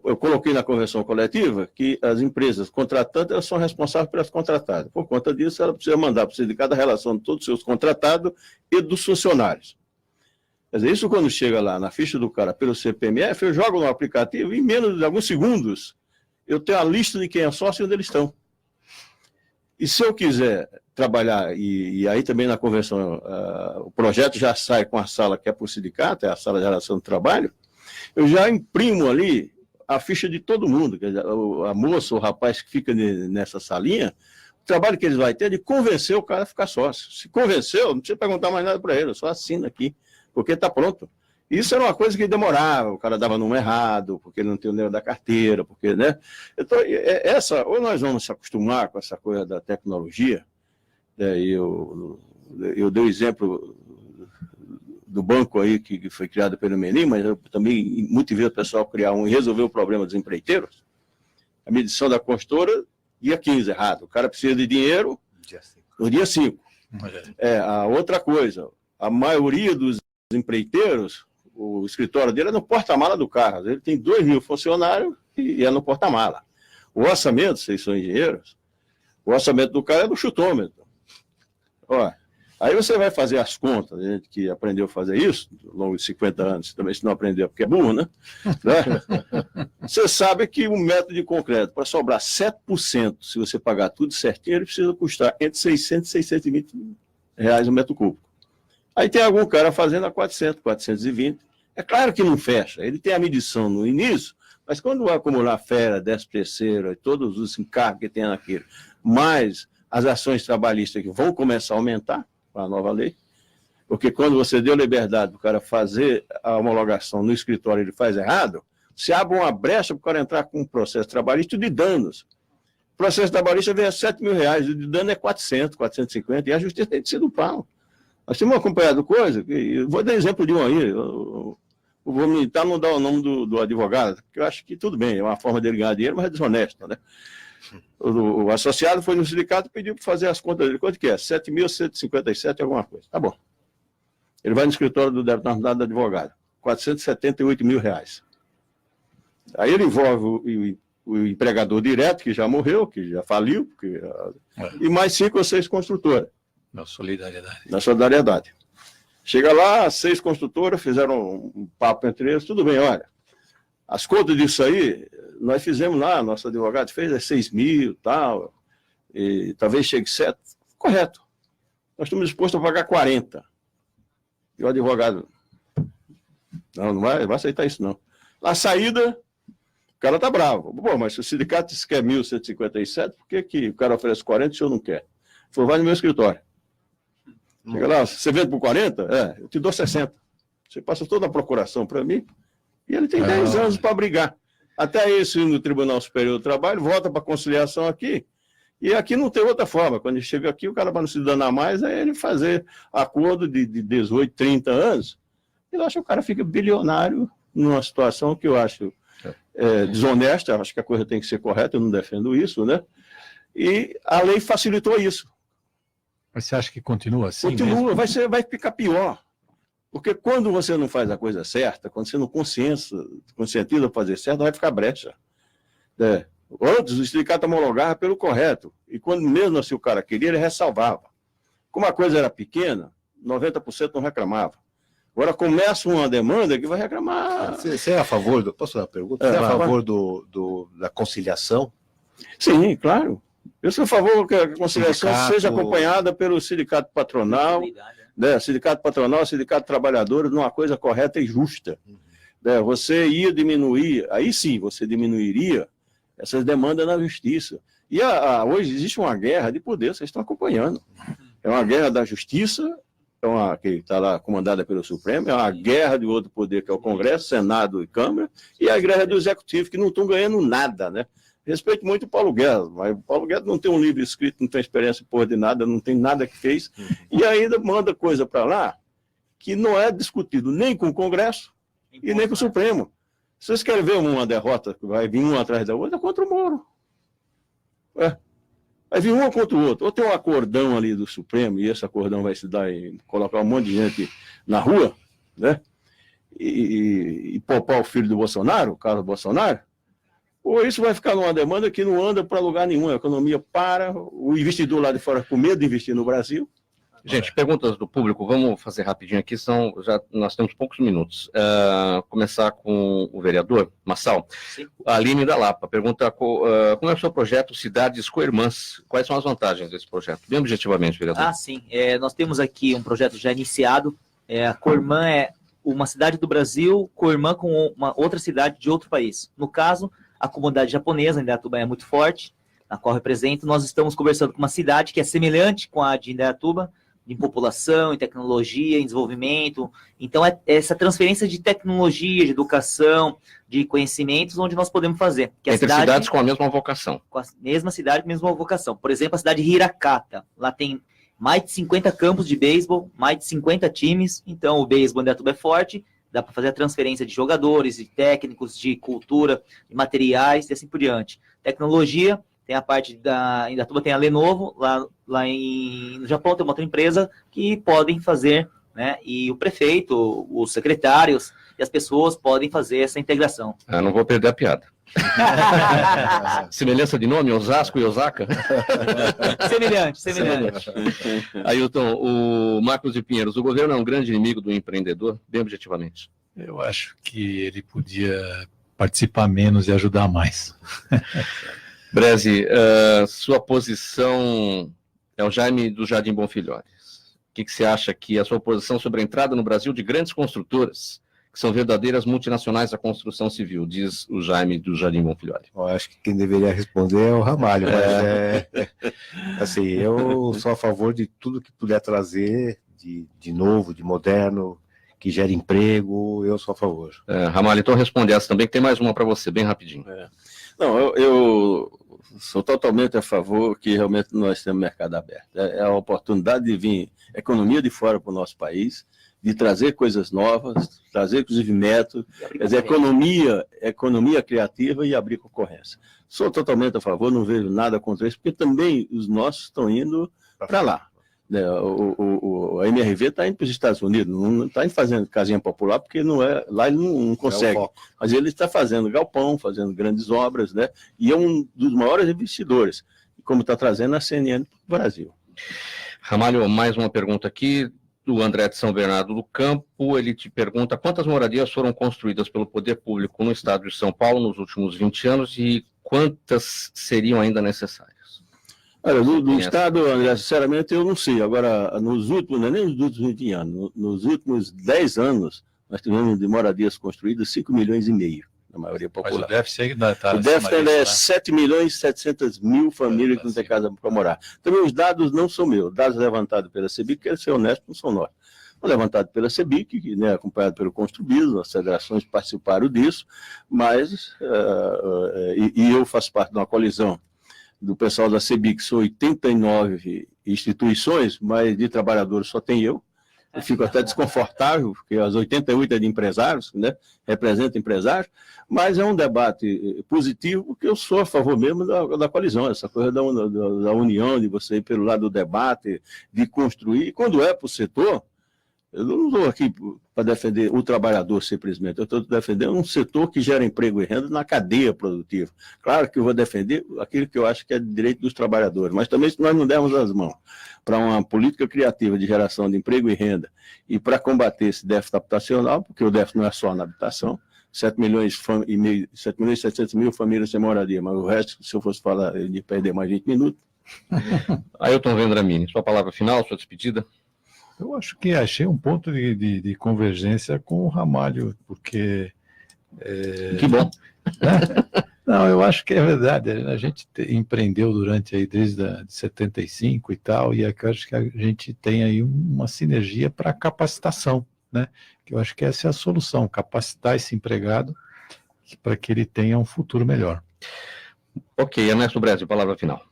Eu coloquei na convenção coletiva que as empresas contratantes elas são responsáveis pelas contratadas. Por conta disso, ela precisa mandar para o sindicato a relação de todos os seus contratados e dos funcionários. Quer dizer, isso quando chega lá na ficha do cara pelo CPMF, eu jogo no aplicativo e em menos de alguns segundos eu tenho a lista de quem é sócio e onde eles estão. E se eu quiser trabalhar, e aí também na convenção o projeto já sai com a sala que é para o sindicato, é a sala de relação do trabalho, eu já imprimo ali a ficha de todo mundo, quer dizer, a moça, o rapaz que fica nessa salinha, o trabalho que eles vão ter é de convencer o cara a ficar sócio. Se convenceu, não precisa perguntar mais nada para ele, só assina aqui, porque está pronto. Isso era uma coisa que demorava, o cara dava número errado, porque ele não tem o número da carteira, porque, né? Então, ou nós vamos se acostumar com essa coisa da tecnologia, eu dei o exemplo do banco aí que foi criado pelo Menin, mas eu também muito vi o pessoal criar e resolver o problema dos empreiteiros. A medição da consultora, dia 15, errado. O cara precisa de dinheiro no dia 5. A outra coisa, a maioria dos empreiteiros, o escritório dele é no porta-mala do carro. Ele tem 2.000 funcionários e é no porta-mala. O orçamento, vocês são engenheiros, o orçamento do cara é do chutômetro. Aí você vai fazer as contas, a gente que aprendeu a fazer isso, ao longo de 50 anos, também se não aprendeu porque é burro, né? Você sabe que um metro de concreto, para sobrar 7%, se você pagar tudo certinho, ele precisa custar entre 600 e 620 reais o metro cúbico. Aí tem algum cara fazendo a 400, 420. É claro que não fecha, ele tem a medição no início, mas quando vai acumular fera, 10º, todos os encargos que tem naquilo, mais as ações trabalhistas que vão começar a aumentar, com a nova lei, porque quando você deu liberdade para o cara fazer a homologação no escritório ele faz errado, você abre uma brecha para o cara entrar com um processo trabalhista de danos. O processo trabalhista vem a 7 mil reais, o de dano é 400, 450, e a justiça tem que ser do pau. Nós temos acompanhado coisa, eu vou dar exemplo de um aí, vou militar não dar o nome do advogado, porque eu acho que tudo bem, é uma forma dele ganhar dinheiro, mas é desonesto, né? O associado foi no sindicato e pediu para fazer as contas dele. Quanto que é? 7.157 alguma coisa. Tá bom. Ele vai no escritório do determinado advogado. 478 mil reais. Aí ele envolve o empregador direto, que já morreu, que já faliu, e mais 5 ou 6 construtoras. Na solidariedade. Na solidariedade. Chega lá, 6 construtoras fizeram um papo entre eles, tudo bem, olha, as contas disso aí, nós fizemos lá, nosso advogado fez 6 mil, tal, e talvez chegue 7, correto. Nós estamos dispostos a pagar 40. E o advogado, não vai aceitar isso, não. Na saída, o cara tá bravo. Bom, mas se o sindicato disse que é 1.157, por que o cara oferece 40 e o senhor não quer? Ele falou, vai no meu escritório. Chega lá, você vende por 40? Eu te dou 60. Você passa toda a procuração para mim, e ele tem 10 anos para brigar. Até isso no Tribunal Superior do Trabalho, volta para a conciliação aqui, e aqui não tem outra forma. Quando ele chega aqui, o cara para não se danar mais, é ele fazer acordo de 18, 30 anos, e eu acho que o cara fica bilionário numa situação que eu acho desonesta, acho que a coisa tem que ser correta, eu não defendo isso, né? E a lei facilitou isso. Mas você acha que continua assim? Continua, vai ficar pior. Porque quando você não faz a coisa certa, quando você não conscientiza fazer certo, vai ficar brecha. Outros, o sindicato homologava pelo correto. E quando mesmo assim o cara queria, ele ressalvava. Como a coisa era pequena, 90% não reclamava. Agora começa uma demanda que vai reclamar. Você é a favor posso dar uma pergunta? Você é a favor da conciliação? Sim, claro. Eu sou a favor que a conciliação seja acompanhada pelo sindicato patronal, sindicato patronal, sindicato trabalhador, numa coisa correta e justa. Você ia diminuir, aí sim, você diminuiria essas demandas na justiça. E hoje existe uma guerra de poder, vocês estão acompanhando. É uma guerra da justiça, que está lá comandada pelo Supremo, é uma guerra de outro poder, que é o Congresso, Senado e Câmara, e a guerra do Executivo, que não estão ganhando nada, né? Respeito muito o Paulo Guedes, mas o Paulo Guedes não tem um livro escrito, não tem experiência porra de nada, não tem nada que fez, e ainda manda coisa para lá que não é discutido nem com o Congresso e nem com o Supremo. Se vocês querem ver uma derrota que vai vir uma atrás da outra, é contra o Moro. Vai vir uma contra o outro. Ou tem um acordão ali do Supremo, e esse acordão vai se dar em colocar um monte de gente na rua, né? E poupar o filho do Bolsonaro, o Carlos Bolsonaro, ou isso vai ficar numa demanda que não anda para lugar nenhum. A economia para, o investidor lá de fora com medo de investir no Brasil. Gente, perguntas do público, vamos fazer rapidinho aqui, nós temos poucos minutos. Começar com o vereador Massal. Sim. A Aline da Lapa pergunta como é o seu projeto Cidades Coirmãs, quais são as vantagens desse projeto? Bem objetivamente, vereador. Sim, nós temos aqui um projeto já iniciado, a Coirmã é uma cidade do Brasil, coirmã com uma outra cidade de outro país. No caso, a comunidade japonesa em Indaiatuba é muito forte, na qual represento. Nós estamos conversando com uma cidade que é semelhante com a de Indaiatuba, em população, em tecnologia, em desenvolvimento. Então, é essa transferência de tecnologia, de educação, de conhecimentos, onde nós podemos fazer. Que Entre cidades com a mesma vocação. Com a mesma cidade, com a mesma vocação. Por exemplo, a cidade de Hiracata. Lá tem mais de 50 campos de beisebol, mais de 50 times. Então, o beisebol em Indaiatuba é forte. Dá para fazer a transferência de jogadores, de técnicos, de cultura, de materiais e assim por diante. Tecnologia, tem a parte da Indaiatuba, tem a Lenovo, lá no Japão tem uma outra empresa que podem fazer, né? E o prefeito, os secretários e as pessoas podem fazer essa integração. Não vou perder a piada. Semelhança de nome, Osasco e Osaka? Semelhante. Ailton, o Marcos de Pinheiros, o governo é um grande inimigo do empreendedor, bem objetivamente. Eu acho que ele podia participar menos e ajudar mais. Breze, sua posição é o Jaime do Jardim Bonfilhores. O que você acha que a sua posição sobre a entrada no Brasil de grandes construtoras, que são verdadeiras multinacionais da construção civil, diz o Jaime do Jardim Bonfilhores? Eu acho que quem deveria responder é o Ramalho, mas assim, eu sou a favor de tudo que puder trazer de novo, de moderno, que gere emprego, eu sou a favor. Ramalho, então responde essa também, que tem mais uma para você, bem rapidinho. Não, eu sou totalmente a favor que realmente nós temos mercado aberto. É a oportunidade de vir economia de fora para o nosso país, de trazer coisas novas, trazer inclusive método, quer dizer, economia criativa e abrir concorrência. Sou totalmente a favor, não vejo nada contra isso, porque também os nossos estão indo para lá. A MRV está indo para os Estados Unidos, não está indo fazendo casinha popular, porque lá ele não consegue. Mas ele está fazendo galpão, fazendo grandes obras, né? E é um dos maiores investidores, como está trazendo a CNN para o Brasil. Ramalho, mais uma pergunta aqui do André de São Bernardo do Campo. Ele te pergunta quantas moradias foram construídas pelo poder público no estado de São Paulo nos últimos 20 anos e quantas seriam ainda necessárias? Olha, no estado, André, sinceramente, eu não sei. Agora, nos últimos, não é nem nos últimos 20 anos, nos últimos 10 anos, nós tivemos de moradias construídas 5,5 milhões, na maioria popular. Mas o déficit ainda está... O déficit ainda é 7.700.000 famílias que não têm casa para morar. Também os dados não são meus, dados levantados pela CEBIC, quero ser honesto, não são nossos. Levantado pela CEBIC, né, acompanhado pelo Construbis, as federações participaram disso, mas eu faço parte de uma colisão do pessoal da CEBIC, são 89 instituições, mas de trabalhadores só tem eu. Eu fico até desconfortável, porque as 88 é de empresários, né? Representa empresários, mas é um debate positivo, porque eu sou a favor mesmo da colisão, essa coisa da união, de você ir pelo lado do debate, de construir, e quando é para o setor, eu não estou aqui para defender o trabalhador simplesmente, eu estou defendendo um setor que gera emprego e renda na cadeia produtiva. Claro que eu vou defender aquilo que eu acho que é direito dos trabalhadores, mas também se nós não dermos as mãos para uma política criativa de geração de emprego e renda e para combater esse déficit habitacional, porque o déficit não é só na habitação, 7.700.000 famílias sem moradia, mas o resto, se eu fosse falar, eu ia perder mais 20 minutos. Ailton Vendramini, sua palavra final, sua despedida? Eu acho que achei um ponto de convergência com o Ramalho, porque... Que bom. Né? Não, eu acho que é verdade. A gente empreendeu desde 75 e tal, e eu acho que a gente tem aí uma sinergia para capacitação, né? Que eu acho que essa é a solução, capacitar esse empregado para que ele tenha um futuro melhor. Ok, Ernesto Brasil, palavra final.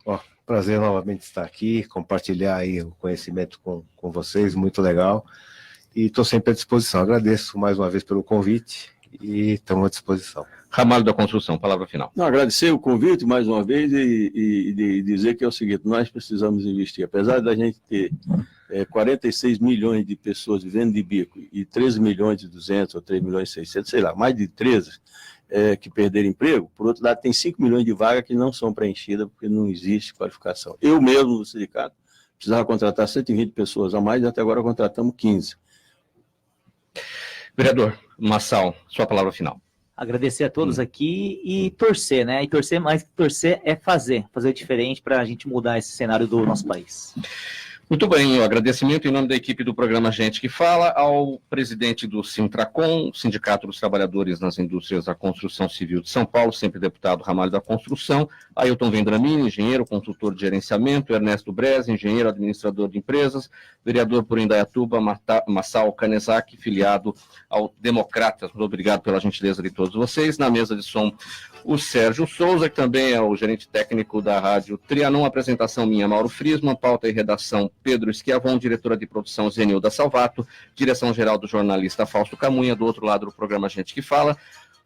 Prazer novamente estar aqui, compartilhar aí o conhecimento com vocês, muito legal. E estou sempre à disposição. Agradeço mais uma vez pelo convite e estamos à disposição. Ramalho da Construção, palavra final. Não, agradecer o convite mais uma vez e dizer que é o seguinte, nós precisamos investir. Apesar da gente ter 46 milhões de pessoas vivendo de bico e 13 milhões e 200 ou 3 milhões e 600, sei lá, mais de 13 que perderam emprego, por outro lado tem 5 milhões de vagas que não são preenchidas porque não existe qualificação. Eu mesmo, no sindicato, precisava contratar 120 pessoas a mais e até agora contratamos 15. Vereador Massal, sua palavra final. Agradecer a todos aqui e torcer, né? E torcer mais que torcer é fazer diferente para a gente mudar esse cenário do nosso país. Muito bem, o agradecimento em nome da equipe do programa Gente que Fala ao presidente do Sintracom, Sindicato dos Trabalhadores nas Indústrias da Construção Civil de São Paulo, sempre deputado Ramalho da Construção, Ailton Vendramini, engenheiro, consultor de gerenciamento, Ernesto Breza, engenheiro, administrador de empresas, vereador por Indaiatuba, Massal Canezaki, filiado ao Democratas. Muito obrigado pela gentileza de todos vocês. Na mesa de som, o Sérgio Souza, que também é o gerente técnico da Rádio Trianon, apresentação minha, Mauro Frisman, pauta e redação Pedro Esquiavon, diretora de produção Zenilda Salvato, direção-geral do jornalista Fausto Camunha, do outro lado do programa Gente que Fala.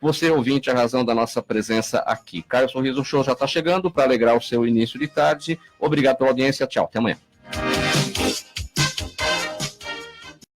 Você, ouvinte, a razão da nossa presença aqui. Caio Sorriso Show já está chegando para alegrar o seu início de tarde. Obrigado pela audiência, tchau, até amanhã.